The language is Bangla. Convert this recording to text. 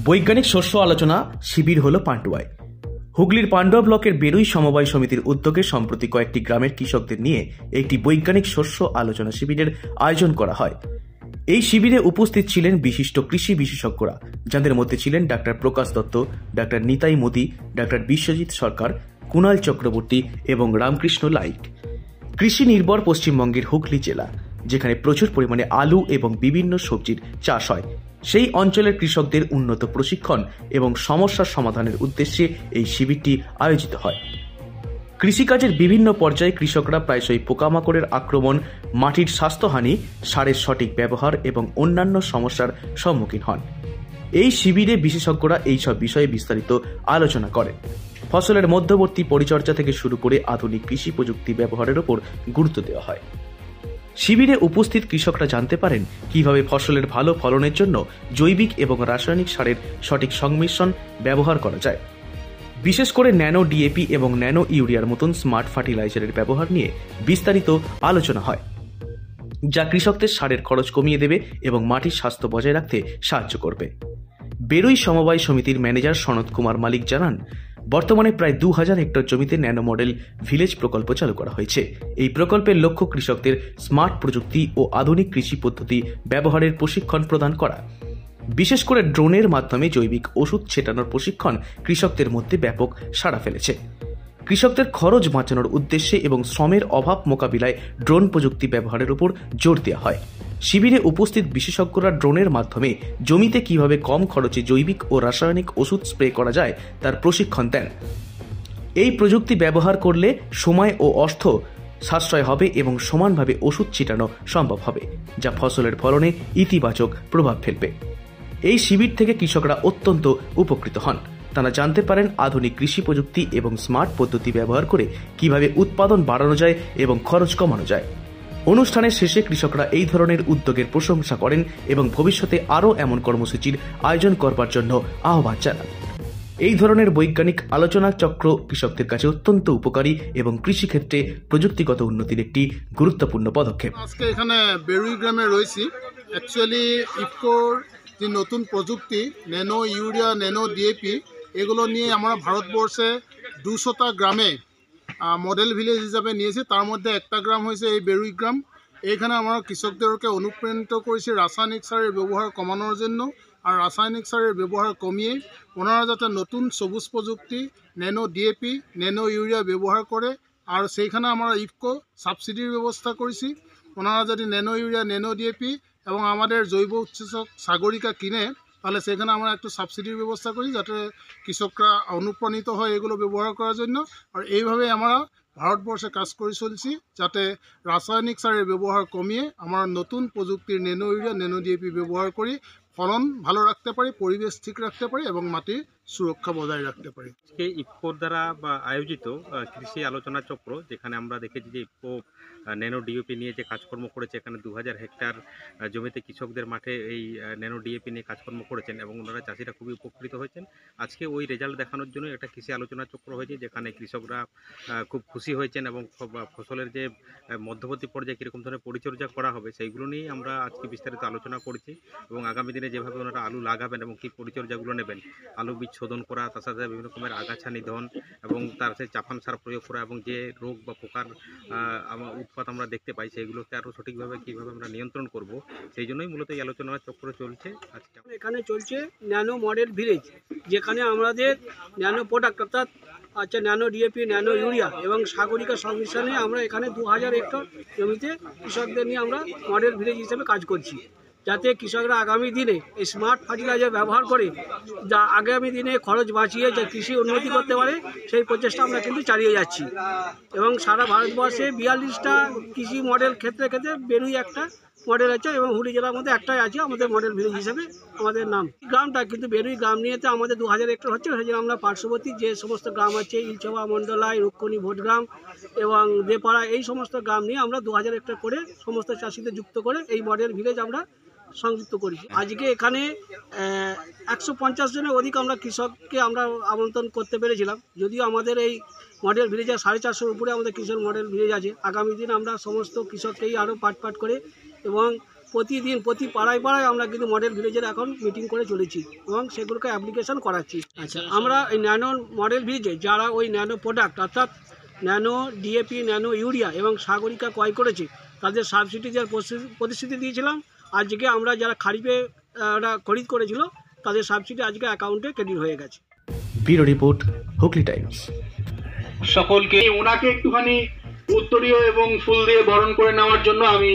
বৈজ্ঞানিক শস্য আলোচনা শিবির হল পান্ডুয়ায়। হুগলির পান্ডুয়া ব্লকের বেরুই সমবায় সমিতির উদ্যোগে সম্প্রতি কয়েকটি গ্রামের কৃষকদের নিয়ে একটি বৈজ্ঞানিক শস্য আলোচনা শিবিরের আয়োজন করা হয়। এই শিবিরে উপস্থিত ছিলেন বিশিষ্ট কৃষি বিশেষজ্ঞরা, যাদের মধ্যে ছিলেন ডাক্তার প্রকাশ দত্ত, ডাক্তার নিতাই মোদি, ডাক্তার বিশ্বজিৎ সরকার, কুণাল চক্রবর্তী এবং রামকৃষ্ণ লাইট। কৃষি নির্ভর পশ্চিমবঙ্গের হুগলি জেলা, যেখানে প্রচুর পরিমাণে আলু এবং বিভিন্ন সবজির চাষ হয়, সেই অঞ্চলের কৃষকদের উন্নত প্রশিক্ষণ এবং সমস্যার সমাধানের উদ্দেশ্যে এই শিবিরটি আয়োজিত হয়। কৃষিকাজের বিভিন্ন পর্যায়ে কৃষকরা প্রায়শই পোকামাকড়ের আক্রমণ, মাটির স্বাস্থ্যহানি, সারের সঠিক ব্যবহার এবং অন্যান্য সমস্যার সম্মুখীন হন। এই শিবিরে বিশেষজ্ঞরা এইসব বিষয়ে বিস্তারিত আলোচনা করেন। ফসলের মধ্যবর্তী পরিচর্যা থেকে শুরু করে আধুনিক কৃষি প্রযুক্তি ব্যবহারের উপর গুরুত্ব দেওয়া হয়। শিবিরে উপস্থিত কৃষকরা জানতে পারেন কিভাবে ফসলের ভালো ফলনের জন্য জৈবিক এবং রাসায়নিক সারের সঠিক সংমিশ্রণ ব্যবহার করা যায়। বিশেষ করে ন্যানো ডিএপি এবং ন্যানো ইউরিয়ার মতন স্মার্ট ফার্টিলাইজারের ব্যবহার নিয়ে বিস্তারিত আলোচনা হয়, যা কৃষকদের সারের খরচ কমিয়ে দেবে এবং মাটির স্বাস্থ্য বজায় রাখতে সাহায্য করবে। বেরুই সমবায় সমিতির ম্যানেজার সনৎ কুমার মালিক জানান, বর্তমানে প্রায় 2000 হেক্টর জমিতে ন্যানো মডেল ভিলেজ প্রকল্প চালু করা হয়েছে। এই প্রকল্পের লক্ষ্য কৃষকদের স্মার্ট প্রযুক্তি ও আধুনিক কৃষি পদ্ধতি ব্যবহারের প্রশিক্ষণ প্রদান করা। বিশেষ করে ড্রোনের মাধ্যমে জৈবিক ওষুধ ছেটানোর প্রশিক্ষণ কৃষকদের মধ্যে ব্যাপক সাড়া ফেলেছে। কৃষকদের খরচ বাঁচানোর উদ্দেশ্যে এবং শ্রমের অভাব মোকাবিলায় ড্রোন প্রযুক্তি ব্যবহারের উপর জোর দেওয়া হয়। শিবিরে উপস্থিত বিশেষজ্ঞরা ড্রোনের মাধ্যমে জমিতে কিভাবে কম খরচে জৈবিক ও রাসায়নিক ওষুধ স্প্রে করা যায় তার প্রশিক্ষণ দেন। এই প্রযুক্তি ব্যবহার করলে সময় ও অর্থ সাশ্রয় হবে এবং সমানভাবে ওষুধ ছিটানো সম্ভব হবে, যা ফসলের ফলনে ইতিবাচক প্রভাব ফেলবে। এই শিবির থেকে কৃষকরা অত্যন্ত উপকৃত হন। তারা জানতে পারেন আধুনিক কৃষি প্রযুক্তি এবং স্মার্ট পদ্ধতি ব্যবহার করে কিভাবে উৎপাদন বাড়ানো যায় এবং খরচ কমানো যায়। অনুষ্ঠানের শেষে কৃষকরা এই ধরনের উদ্যোগের প্রশংসা করেন এবং ভবিষ্যতে আরও এমন কর্মসূচির আয়োজন করবার জন্য আহ্বান জানান। এই ধরনের বৈজ্ঞানিক আলোচনা চক্র কৃষকদের কাছে অত্যন্ত উপকারী এবং কৃষিক্ষেত্রে প্রযুক্তিগত উন্নতির একটি গুরুত্বপূর্ণ পদক্ষেপ। আজকে এখানে বেরুই গ্রামে রয়েছি। অ্যাকচুয়ালি ইফকোর যে নতুন প্রযুক্তি ন্যানো ইউরিয়া, ন্যানো ডিএপি, এগুলো নিয়ে আমরা ভারতবর্ষে 200টা গ্রামে মডেল ভিলেজ হিসাবে নিয়েছি। তার মধ্যে একটা গ্রাম হয়েছে এই বেরুই গ্রাম। এইখানে আমরা কৃষকদেরকে অনুপ্রাণিত করেছি রাসায়নিক সারের ব্যবহার কমানোর জন্য, আর রাসায়নিক সারের ব্যবহার কমিয়ে ওনারা যাতে নতুন সবুজ প্রযুক্তি ন্যানো ডিএপি, ন্যানো ইউরিয়া ব্যবহার করে। আর সেইখানে আমরা ইফকো সাবসিডির ব্যবস্থা করেছি। ওনারা যদি ন্যানো ইউরিয়া, ন্যানো ডিএপি এবং আমাদের জৈব উৎসেচক সাগরিকা কিনে, তাহলে সেখানে আমরা একটু সাবসিডির ব্যবস্থা করি, যাতে কৃষকরা অনুপ্রাণিত হয় এগুলো ব্যবহার করার জন্য। আর এইভাবে আমরা ভারতবর্ষে কাজ করে চলছি, যাতে রাসায়নিক সারের ব্যবহার কমিয়ে আমরা নতুন প্রযুক্তির ন্যানো ইউরিয়া, ন্যানো ডিএপি ব্যবহার করি, ফলন ভালো রাখতে পারি, পরিবেশ ঠিক রাখতে পারি এবং মাটির সুরক্ষা বজায় রাখতে পারি। ইফকোর দ্বারা আয়োজিত কৃষি আলোচনা চক্র, যেখানে আমরা দেখেছি যে ইফকো ন্যানো ডিএপি নিয়ে যে কাজকর্ম করেছে, এখানে 2000 হেক্টর জমিতে কৃষকদের মাঠে এই ন্যানো ডিএপি নিয়ে কাজকর্ম করেছেন এবং ওনারা চাষিরা খুবই উপকৃত হয়েছেন। আজকে ওই রেজাল্ট দেখানোর জন্য একটা কৃষি আলোচনা চক্র হয়েছে, যেখানে কৃষকরা খুব খুশি হয়েছেন এবং ফসলের যে মধ্যবর্তী পর্যায়ে কীরকম ধরনের পরিচর্যা করা হবে সেইগুলো নিয়েই আমরা আজকে বিস্তারিত আলোচনা করেছি। এবং আগামী দিনে যেভাবে ওনারা আলু লাগাবেন এবং কী পরিচর্যাগুলো নেবেন, আলু বীজ শোধন করা, তার সাথে বিভিন্ন রকমের আগাছা নিধন এবং তার সাথে চাপান সার প্রয়োগ করা, এবং যে রোগ বা পোকার উৎপাত আমরা দেখতে পাই সেগুলোকে আরও সঠিকভাবে কীভাবে আমরা নিয়ন্ত্রণ করব, সেই জন্যই মূলত এই আলোচনা চক্র চলছে। আজকে এখানে চলছে ন্যানো মডেল ভিলেজ, যেখানে আমাদের ন্যানো প্রোডাক্ট অর্থাৎ ন্যানো ডিএপি, ন্যানো ইউরিয়া এবং সাগরিকা সংমিশ্রণে আমরা এখানে 2000 হেক্টর জমিতে কৃষকদের নিয়ে আমরা মডেল ভিলেজ হিসেবে কাজ করছি, যাতে কৃষকরা আগামী দিনে এই স্মার্ট ফার্টিলাইজার ব্যবহার করে যা আগামী দিনে খরচ বাঁচিয়ে যে কৃষি উন্নতি করতে পারে, সেই প্রচেষ্টা আমরা কিন্তু চালিয়ে যাচ্ছি। এবং সারা ভারতবর্ষে 42টা কৃষি মডেল ক্ষেত্রে বেরুই একটা মডেল আছে এবং হুগলি জেলার মধ্যে একটাই আছে আমাদের মডেল ভিলেজ হিসেবে আমাদের নাম। গ্রামটা কিন্তু বেরুই গ্রাম নিয়েতে আমাদের 2000 হেক্টর হচ্ছে, সেই জন্য আমরা পার্শ্ববর্তী যে সমস্ত গ্রাম আছে ইলছবা, মন্ডলাই, রুক্ষণী, ভোটগ্রাম এবং দেপাড়া, এই সমস্ত গ্রাম নিয়ে আমরা 2000 হেক্টর করে সমস্ত চাষিদের যুক্ত করে এই মডেল ভিলেজ আমরা সংযুক্ত করেছি। আজকে এখানে 150 জনের অধিক আমরা কৃষককে আমরা আমন্ত্রণ করতে পেরেছিলাম। যদিও আমাদের এই মডেল ভিলেজে 450-র উপরে আমাদের কৃষক মডেল ভিলেজ আছে। আগামী দিন আমরা সমস্ত কৃষককেই আরও পাট করে এবং প্রতিদিন প্রতি পাড়ায় পাড়ায় আমরা কিন্তু মডেল ভিলেজের এখন মিটিং করে চলেছি এবং সেগুলোকে অ্যাপ্লিকেশন করাচ্ছি। আচ্ছা, আমরা এই ন্যানো মডেল ভিলেজে যারা ওই ন্যানো প্রোডাক্ট অর্থাৎ ন্যানো ডিএপি, ন্যানো ইউরিয়া এবং সাগরিকা ক্রয় করেছে তাদের সাবসিডি দেওয়ার প্রতিশ্রুতি দিয়েছিলাম। আজকে আমরা যারা খারিফে খরিদ করেছিল তাদের সাবসিডি আজকে অ্যাকাউন্টে ক্রেডিট হয়ে গেছে। Bureau report, Hooghly Times. সকলকে ওনাকে একটুখানি উত্তরীয় এবং ফুল দিয়ে বরণ করে নেওয়ার জন্য আমি